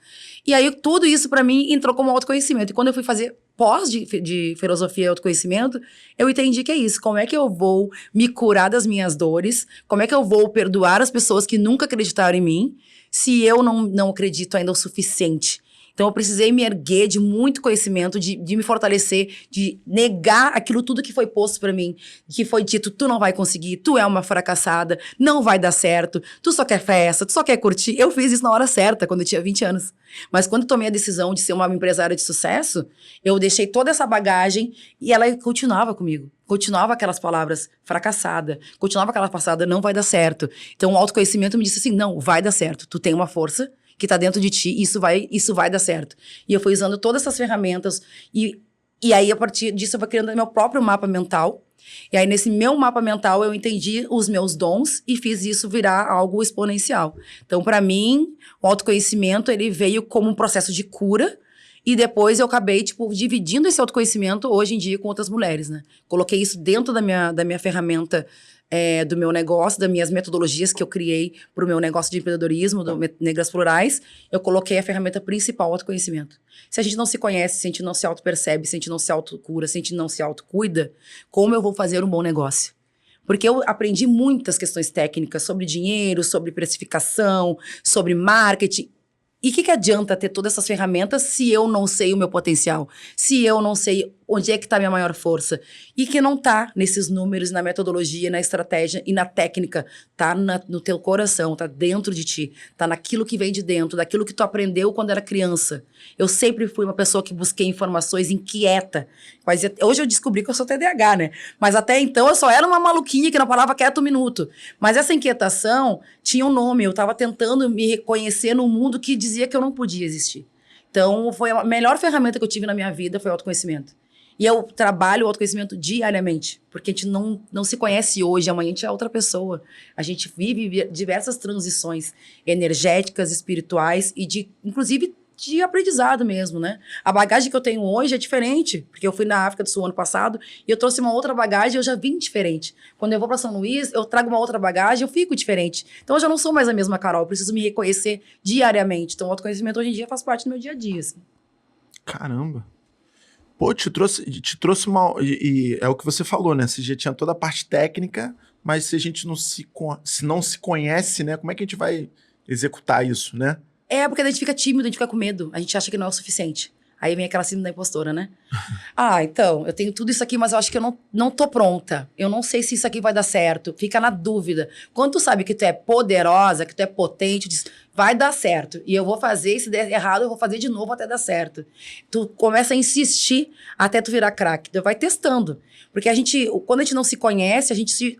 E aí tudo isso para mim entrou como autoconhecimento. E quando eu fui fazer pós de filosofia e autoconhecimento, eu entendi que é isso. Como é que eu vou me curar das minhas dores? Como é que eu vou perdoar as pessoas que nunca acreditaram em mim, se eu não acredito ainda o suficiente? Então, eu precisei me erguer de muito conhecimento, de me fortalecer, de negar aquilo tudo que foi posto pra mim, que foi dito, tu não vai conseguir, tu é uma fracassada, não vai dar certo, tu só quer festa, tu só quer curtir. Eu fiz isso na hora certa, quando eu tinha 20 anos. Mas quando eu tomei a decisão de ser uma empresária de sucesso, eu deixei toda essa bagagem e ela continuava comigo. Continuava aquelas palavras, fracassada. Continuava aquela passada, não vai dar certo. Então, o autoconhecimento me disse assim, não, vai dar certo. Tu tem uma força que tá dentro de ti, e isso vai dar certo. E eu fui usando todas essas ferramentas, e aí, a partir disso, eu fui criando meu próprio mapa mental. E aí, nesse meu mapa mental, eu entendi os meus dons e fiz isso virar algo exponencial. Então, para mim, o autoconhecimento, ele veio como um processo de cura, e depois eu acabei, dividindo esse autoconhecimento, hoje em dia, com outras mulheres, né? Coloquei isso dentro da minha ferramenta, do meu negócio, das minhas metodologias que eu criei para o meu negócio de empreendedorismo, do Negras Plurais, eu coloquei a ferramenta principal, o autoconhecimento. Se a gente não se conhece, se a gente não se autopercebe, se a gente não se autocura, se a gente não se autocuida, como eu vou fazer um bom negócio? Porque eu aprendi muitas questões técnicas sobre dinheiro, sobre precificação, sobre marketing. E o que adianta ter todas essas ferramentas se eu não sei o meu potencial? Se eu não sei onde é que está a minha maior força? E que não está nesses números, na metodologia, na estratégia e na técnica. Está no teu coração, está dentro de ti. Está naquilo que vem de dentro, daquilo que tu aprendeu quando era criança. Eu sempre fui uma pessoa que busquei informações inquieta. Mas hoje eu descobri que eu sou TDAH, né? Mas até então eu só era uma maluquinha que não parava quieto um minuto. Mas essa inquietação tinha um nome. Eu estava tentando me reconhecer num mundo que dizia que eu não podia existir. Então, foi a melhor ferramenta que eu tive na minha vida, foi o autoconhecimento. E eu trabalho o autoconhecimento diariamente, porque a gente não se conhece hoje, amanhã a gente é outra pessoa. A gente vive diversas transições energéticas, espirituais e inclusive de aprendizado mesmo, né? A bagagem que eu tenho hoje é diferente, porque eu fui na África do Sul ano passado e eu trouxe uma outra bagagem e eu já vim diferente. Quando eu vou para São Luís, eu trago uma outra bagagem, eu fico diferente. Então, eu já não sou mais a mesma Carol, eu preciso me reconhecer diariamente. Então, o autoconhecimento hoje em dia faz parte do meu dia a dia, assim. Caramba. Pô, te trouxe uma... E é o que você falou, né? Você já tinha toda a parte técnica, mas se a gente não se conhece, né? Como é que a gente vai executar isso, né? Porque a gente fica tímido, a gente fica com medo. A gente acha que não é o suficiente. Aí vem aquela síndrome da impostora, né? Então, eu tenho tudo isso aqui, mas eu acho que eu não tô pronta. Eu não sei se isso aqui vai dar certo. Fica na dúvida. Quando tu sabe que tu é poderosa, que tu é potente, diz, vai dar certo. E eu vou fazer, e se der errado, eu vou fazer de novo até dar certo. Tu começa a insistir até tu virar craque. Tu vai testando. Porque quando a gente não se conhece,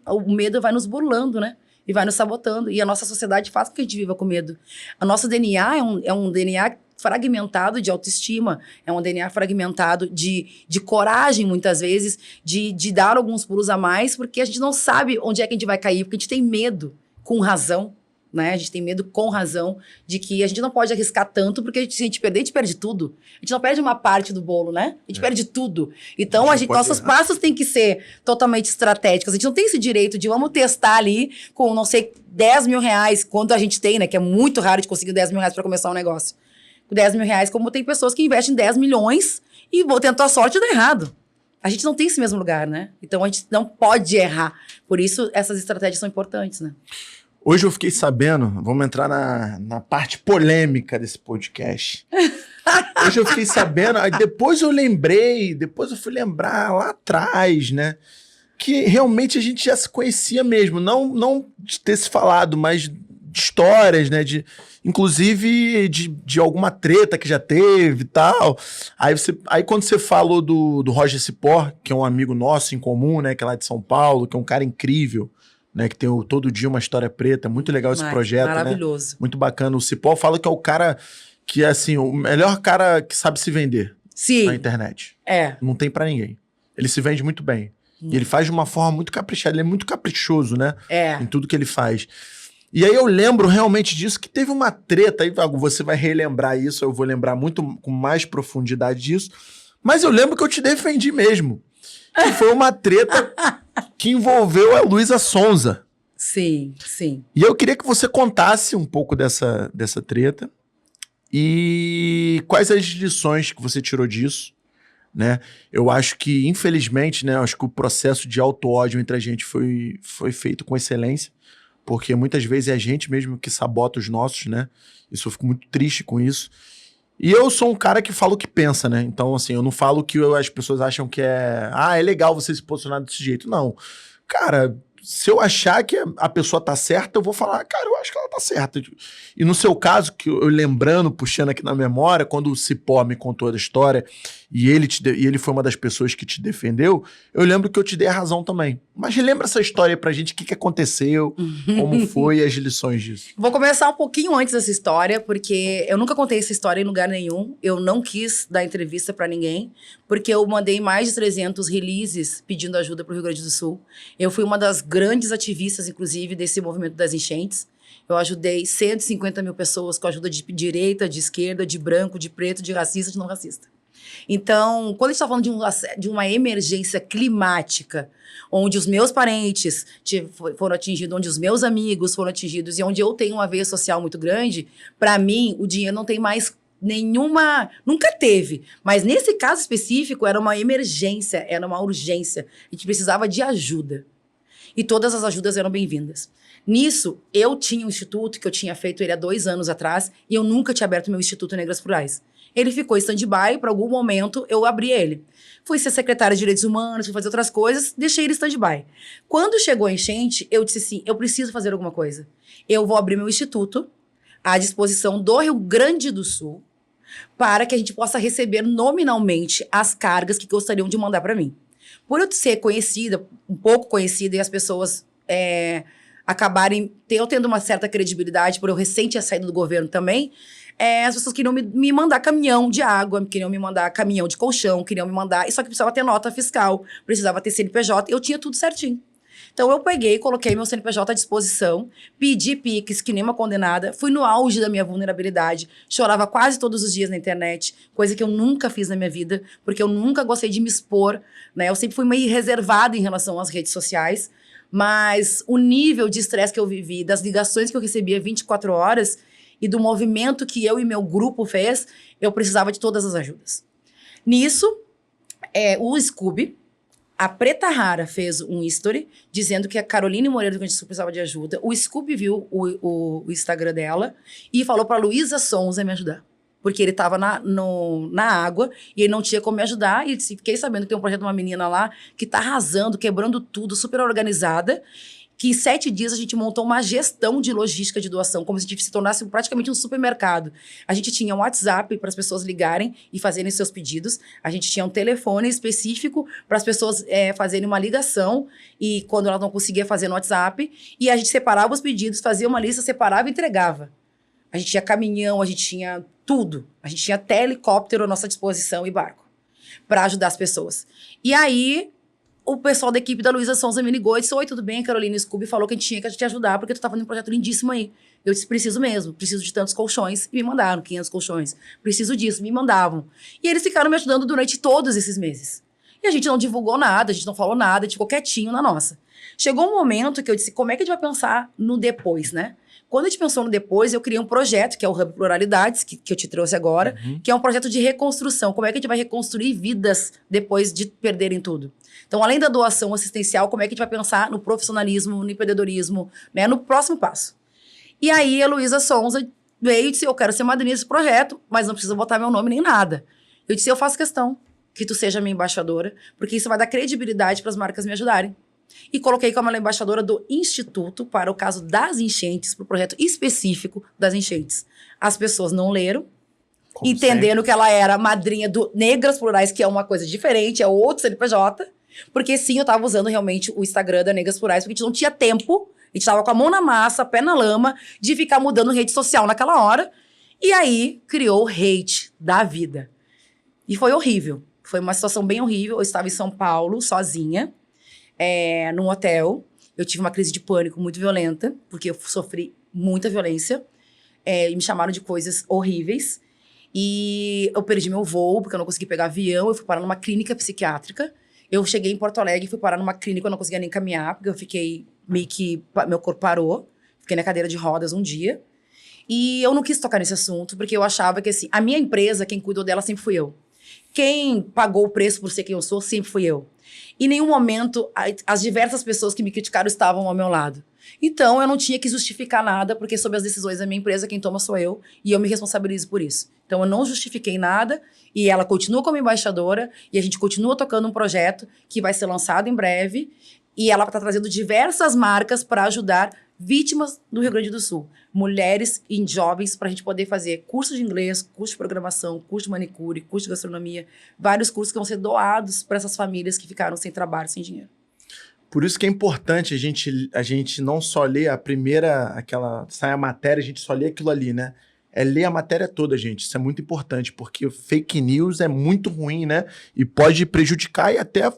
o medo vai nos burlando, né? E vai nos sabotando. E a nossa sociedade faz com que a gente viva com medo. O nosso DNA é um DNA fragmentado de autoestima, é um DNA fragmentado de coragem, muitas vezes, de dar alguns pulos a mais, porque a gente não sabe onde é que a gente vai cair, porque a gente tem medo, com razão, né? A gente tem medo com razão de que a gente não pode arriscar tanto, porque se a gente perder, a gente perde tudo. A gente não perde uma parte do bolo, né? A gente perde tudo. Então, nossos passos têm que ser totalmente estratégicos. A gente não tem esse direito de vamos testar ali com, não sei, 10 mil reais, quanto a gente tem, né? Que é muito raro de conseguir 10 mil reais para começar um negócio. Com 10 mil reais, como tem pessoas que investem 10 milhões e vão tentar a sorte e dá errado. A gente não tem esse mesmo lugar, né? Então, a gente não pode errar. Por isso, essas estratégias são importantes, né? Hoje eu fiquei sabendo, vamos entrar na parte polêmica desse podcast. Hoje eu fiquei sabendo, aí depois eu fui lembrar lá atrás, né? Que realmente a gente já se conhecia mesmo, não de ter se falado, mas de histórias, né? Inclusive de alguma treta que já teve e tal. Aí quando você falou do Roger Cipó, que é um amigo nosso em comum, né? Que é lá de São Paulo, que é um cara incrível, né, que tem todo dia uma história preta, muito legal esse projeto, maravilhoso. Né? Muito bacana. O Cipó fala que é o cara que é assim, o melhor cara que sabe se vender. Sim. Na internet. É. Não tem pra ninguém. Ele se vende muito bem. E ele faz de uma forma muito caprichada, ele é muito caprichoso, né? Em tudo que ele faz. E aí eu lembro realmente disso, que teve uma treta, aí você vai relembrar isso, eu vou lembrar muito com mais profundidade disso, mas eu lembro que eu te defendi mesmo. Que foi uma treta que envolveu a Luísa Sonza. Sim, sim. E eu queria que você contasse um pouco dessa treta e quais as lições que você tirou disso, né? Eu acho que, infelizmente, né, eu acho que o processo de auto-ódio entre a gente foi feito com excelência, porque muitas vezes é a gente mesmo que sabota os nossos, né? Isso eu fico muito triste com isso. E eu sou um cara que fala o que pensa, né? Então, assim, eu não falo que as pessoas acham que é legal você se posicionar desse jeito. Não. Cara, se eu achar que a pessoa tá certa, eu vou falar, cara, eu acho que ela tá certa. E no seu caso, que eu lembrando, puxando aqui na memória, quando o Cipó me contou da história e ele foi uma das pessoas que te defendeu, eu lembro que eu te dei a razão também. Mas relembra essa história aí pra gente, o que aconteceu, como foi e as lições disso. Vou começar um pouquinho antes dessa história, porque eu nunca contei essa história em lugar nenhum. Eu não quis dar entrevista pra ninguém, porque eu mandei mais de 300 releases pedindo ajuda pro Rio Grande do Sul. Eu fui uma das grandes ativistas, inclusive, desse movimento das enchentes. Eu ajudei 150 mil pessoas com ajuda de direita, de esquerda, de branco, de preto, de racista, de não racista. Então, quando a gente está falando de uma emergência climática, onde os meus parentes foram atingidos, onde os meus amigos foram atingidos e onde eu tenho uma veia social muito grande, para mim, o dinheiro não tem mais nenhuma... Nunca teve. Mas nesse caso específico, era uma emergência, era uma urgência. A gente precisava de ajuda. E todas as ajudas eram bem-vindas. Nisso, eu tinha um instituto que eu tinha feito ele há 2 anos atrás e eu nunca tinha aberto meu Instituto Negras Plurais. Ele ficou em stand-by, para algum momento eu abri ele. Fui ser secretária de Direitos Humanos, fui fazer outras coisas, deixei ele em stand-by. Quando chegou a enchente, eu disse assim, eu preciso fazer alguma coisa. Eu vou abrir meu instituto à disposição do Rio Grande do Sul para que a gente possa receber nominalmente as cargas que gostariam de mandar para mim. Por eu ser conhecida, um pouco conhecida, e as pessoas acabarem tendo uma certa credibilidade, por eu recente ter saído do governo também, as pessoas queriam me mandar caminhão de água, queriam me mandar caminhão de colchão, queriam me mandar... Só que precisava ter nota fiscal, precisava ter CNPJ, eu tinha tudo certinho. Então, eu peguei, coloquei meu CNPJ à disposição, pedi Pix, que nem uma condenada, fui no auge da minha vulnerabilidade, chorava quase todos os dias na internet, coisa que eu nunca fiz na minha vida, porque eu nunca gostei de me expor, né? Eu sempre fui meio reservada em relação às redes sociais, mas o nível de estresse que eu vivi, das ligações que eu recebia 24 horas e do movimento que eu e meu grupo fez, eu precisava de todas as ajudas. Nisso, o Scooby, a Preta Rara fez um history dizendo que a Caroline Moreira do Rio Grande do Sul precisava de ajuda. O Scooby viu o Instagram dela e falou para Luísa Sonza me ajudar. Porque ele estava na água e ele não tinha como me ajudar. E fiquei sabendo que tem um projeto de uma menina lá que está arrasando, quebrando tudo, super organizada. Que em 7 dias a gente montou uma gestão de logística de doação, como se a gente se tornasse praticamente um supermercado. A gente tinha um WhatsApp para as pessoas ligarem e fazerem seus pedidos. A gente tinha um telefone específico para as pessoas fazerem uma ligação e quando elas não conseguiam fazer no WhatsApp. E a gente separava os pedidos, fazia uma lista, separava e entregava. A gente tinha caminhão, a gente tinha tudo. A gente tinha até helicóptero à nossa disposição e barco para ajudar as pessoas. E aí... o pessoal da equipe da Luísa Sonza me ligou e disse, oi, tudo bem? Carolina Scooby falou que a gente tinha que te ajudar porque tu tá fazendo um projeto lindíssimo aí. Eu disse, preciso mesmo, preciso de tantos colchões. E me mandaram 500 colchões. Preciso disso, me mandavam. E eles ficaram me ajudando durante todos esses meses. E a gente não divulgou nada, a gente não falou nada, a gente ficou quietinho na nossa. Chegou um momento que eu disse, como é que a gente vai pensar no depois, né? Quando a gente pensou no depois, eu criei um projeto, que é o Hub Pluralidades, que eu te trouxe agora, que é um projeto de reconstrução. Como é que a gente vai reconstruir vidas depois de perderem tudo? Então, além da doação assistencial, como é que a gente vai pensar no profissionalismo, no empreendedorismo, né, no próximo passo? E aí, a Luísa Sonza veio e disse, eu quero ser madrinha desse projeto, mas não precisa botar meu nome nem nada. Eu disse, eu faço questão que tu seja minha embaixadora, porque isso vai dar credibilidade para as marcas me ajudarem. E coloquei como ela embaixadora do Instituto para o caso das enchentes, para o projeto específico das enchentes. As pessoas não leram, como entendendo sempre que ela era madrinha do Negras Plurais, que é uma coisa diferente, é outro CNPJ, porque sim, eu estava usando realmente o Instagram da Negras Plurais, porque a gente não tinha tempo, a gente estava com a mão na massa, pé na lama, de ficar mudando rede social naquela hora, e aí criou o hate da vida. E foi horrível, foi uma situação bem horrível, eu estava em São Paulo, sozinha, num hotel, eu tive uma crise de pânico muito violenta, porque eu sofri muita violência, e me chamaram de coisas horríveis, e eu perdi meu voo, porque eu não consegui pegar avião, eu fui parar numa clínica psiquiátrica, eu cheguei em Porto Alegre e fui parar numa clínica, eu não conseguia nem caminhar, porque eu fiquei meio que... meu corpo parou, fiquei na cadeira de rodas um dia, e eu não quis tocar nesse assunto, porque eu achava que, assim, a minha empresa, quem cuidou dela sempre fui eu. Quem pagou o preço por ser quem eu sou sempre fui eu. Em nenhum momento, as diversas pessoas que me criticaram estavam ao meu lado. Então, eu não tinha que justificar nada, porque sob as decisões da minha empresa, quem toma sou eu, e eu me responsabilizo por isso. Então, eu não justifiquei nada, e ela continua como embaixadora, e a gente continua tocando um projeto que vai ser lançado em breve, e ela está trazendo diversas marcas para ajudar vítimas do Rio Grande do Sul. Mulheres e jovens, para a gente poder fazer curso de inglês, curso de programação, curso de manicure, curso de gastronomia, vários cursos que vão ser doados para essas famílias que ficaram sem trabalho, sem dinheiro. Por isso que é importante a gente não só ler a primeira, sai a matéria, a gente só lê aquilo ali, né? É ler a matéria toda, gente. Isso é muito importante, porque fake news é muito ruim, né? E pode prejudicar e até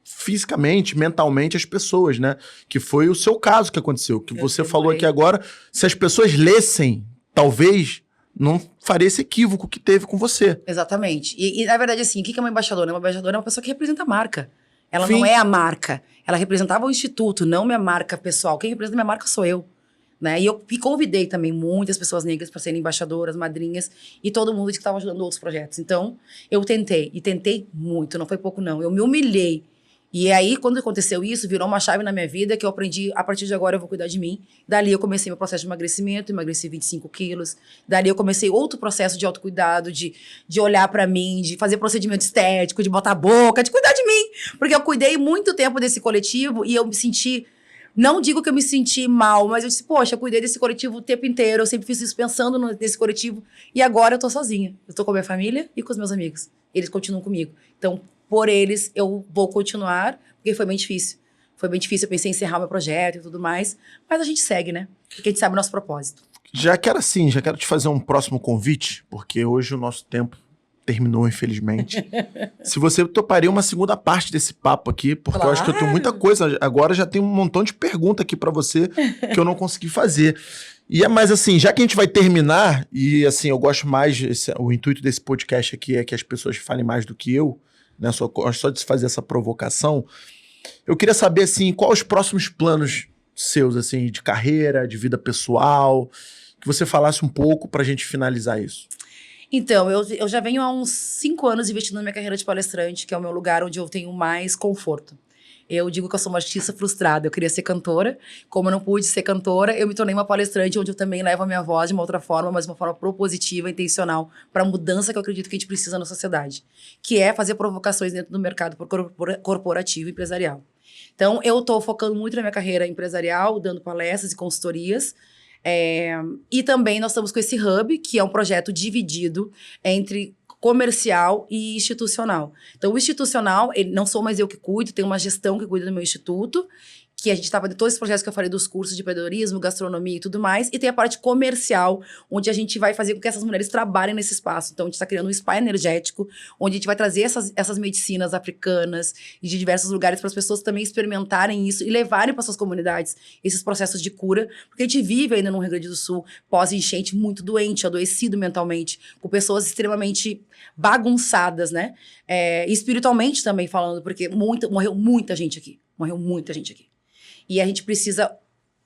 fisicamente, mentalmente as pessoas, né? Que foi o seu caso que aconteceu, que você falou aqui agora. Se as pessoas lessem, talvez não faria esse equívoco que teve com você. Exatamente. E na verdade, assim, o que é uma embaixadora? Uma embaixadora é uma pessoa que representa a marca. Ela Sim. não é a marca. Ela representava o instituto, não minha marca pessoal. Quem representa minha marca sou eu. Né? E eu convidei também muitas pessoas negras para serem embaixadoras, madrinhas, e todo mundo que estava ajudando outros projetos. Então, eu tentei, e tentei muito, não foi pouco não. Eu me humilhei. E aí, quando aconteceu isso, virou uma chave na minha vida que eu aprendi, a partir de agora eu vou cuidar de mim. Dali eu comecei meu processo de emagrecimento, emagreci 25 quilos. Dali eu comecei outro processo de autocuidado, de olhar pra mim, de fazer procedimento estético, de botar a boca, de cuidar de mim. Porque eu cuidei muito tempo desse coletivo e eu me senti... Não digo que eu me senti mal, mas eu disse, poxa, eu cuidei desse coletivo o tempo inteiro, eu sempre fiz isso pensando nesse coletivo, e agora eu tô sozinha. Eu tô com a minha família e com os meus amigos. Eles continuam comigo. Então, por eles, eu vou continuar, porque foi bem difícil. Foi bem difícil, eu pensei em encerrar meu projeto e tudo mais, mas a gente segue, né? Porque a gente sabe o nosso propósito. Já quero te fazer um próximo convite, porque hoje o nosso tempo terminou, infelizmente. Se você toparia uma segunda parte desse papo aqui, porque eu acho que eu tenho muita coisa. Agora já tem um montão de perguntas aqui pra você que eu não consegui fazer. Mas assim, já que a gente vai terminar, e assim, eu gosto mais, o intuito desse podcast aqui é que as pessoas falem mais do que eu, né? Só de fazer essa provocação. Eu queria saber, assim, quais os próximos planos seus, assim, de carreira, de vida pessoal, que você falasse um pouco pra gente finalizar isso. Então, eu já venho há uns 5 anos investindo na minha carreira de palestrante, que é o meu lugar onde eu tenho mais conforto. Eu digo que eu sou uma artista frustrada. Eu queria ser cantora. Como eu não pude ser cantora, eu me tornei uma palestrante, onde eu também levo a minha voz de uma outra forma, mas de uma forma propositiva, intencional, para a mudança que eu acredito que a gente precisa na sociedade, que é fazer provocações dentro do mercado corporativo e empresarial. Então, eu estou focando muito na minha carreira empresarial, dando palestras e consultorias. E também nós estamos com esse hub, que é um projeto dividido entre comercial e institucional. Então, o institucional, não sou mais eu que cuido, tem uma gestão que cuida do meu instituto, que a gente estava de todos esses projetos que eu falei dos cursos de empreendedorismo, gastronomia e tudo mais, e tem a parte comercial, onde a gente vai fazer com que essas mulheres trabalhem nesse espaço. Então, a gente está criando um spa energético, onde a gente vai trazer essas medicinas africanas e de diversos lugares para as pessoas também experimentarem isso e levarem para suas comunidades esses processos de cura, porque a gente vive ainda no Rio Grande do Sul, pós-enchente, muito doente, adoecido mentalmente, com pessoas extremamente bagunçadas, né? Espiritualmente também falando, porque morreu muita gente aqui. E a gente precisa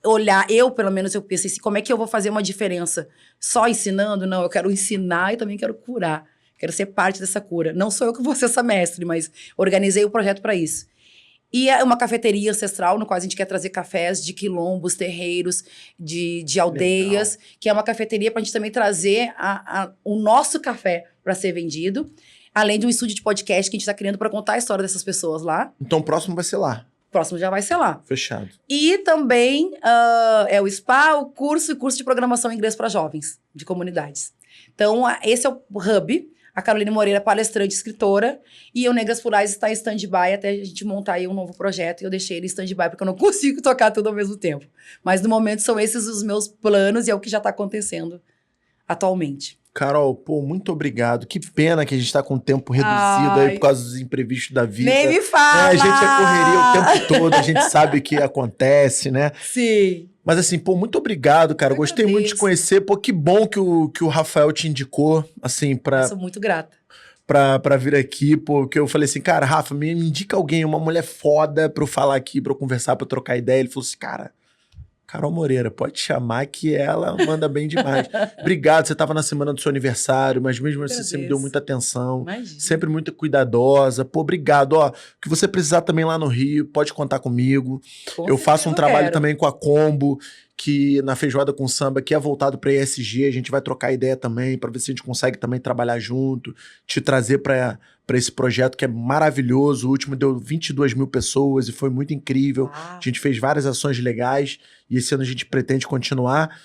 olhar, pelo menos, eu pensei assim, como é que eu vou fazer uma diferença? Só ensinando? Não, eu quero ensinar e também quero curar. Quero ser parte dessa cura. Não sou eu que vou ser essa mestre, mas organizei o projeto para isso. E é uma cafeteria ancestral, no qual a gente quer trazer cafés de quilombos, terreiros, de aldeias, legal, que é uma cafeteria para a gente também trazer o nosso café para ser vendido, além de um estúdio de podcast que a gente está criando para contar a história dessas pessoas lá. Então o próximo vai ser lá. Próximo já vai ser lá. Fechado. E também é o spa, o curso de programação em inglês para jovens, de comunidades. Então, esse é o hub. A Caroline Moreira, palestrante, escritora, e o Negras Plurais está em stand-by até a gente montar aí um novo projeto, e eu deixei ele em stand-by porque eu não consigo tocar tudo ao mesmo tempo. Mas, no momento, são esses os meus planos e é o que já está acontecendo atualmente. Carol, muito obrigado. Que pena que a gente tá com o tempo reduzido aí por causa dos imprevistos da vida. Nem me fala! A gente é correria o tempo todo, a gente sabe o que acontece, né? Sim. Mas assim, muito obrigado, cara. Eu gostei muito de conhecer. Que bom que o Rafael te indicou, assim, pra... Eu sou muito grata. Pra vir aqui, porque eu falei assim, cara, Rafa, me indica alguém, uma mulher foda pra eu falar aqui, pra eu conversar, pra eu trocar ideia. Ele falou assim, cara, Carol Moreira, pode chamar que ela manda bem demais. Obrigado, você estava na semana do seu aniversário, mas mesmo assim você me deu muita atenção. Imagina. Sempre muito cuidadosa. Pô, obrigado. Ó, o que você precisar também lá no Rio, pode contar comigo. Eu faço um trabalho também com a Combo, que na Feijoada com Samba, que é voltado para ESG. A gente vai trocar ideia também, para ver se a gente consegue também trabalhar junto, te trazer para esse projeto que é maravilhoso. O último deu 22 mil pessoas e foi muito incrível. A gente fez várias ações legais e esse ano a gente pretende continuar.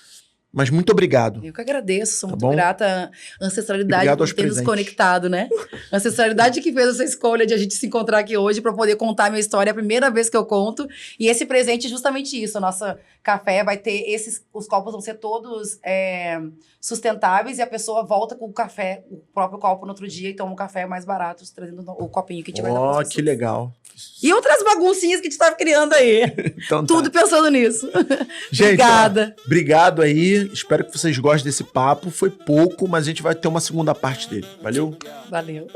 Mas muito obrigado. Eu que agradeço, sou muito grata à ancestralidade por ter nos conectado, né? A ancestralidade que fez essa escolha de a gente se encontrar aqui hoje para poder contar a minha história, é a primeira vez que eu conto. E esse presente é justamente isso. A nossa café vai ter os copos vão ser todos sustentáveis e a pessoa volta com o café, o próprio copo no outro dia e toma um café mais barato, trazendo o copinho que a gente vai dar para as pessoas. Que legal. E outras baguncinhas que a gente tá criando aí. Então, tudo pensando nisso. Gente, obrigada. Obrigado aí. Espero que vocês gostem desse papo. Foi pouco, mas a gente vai ter uma segunda parte dele. Valeu? Valeu.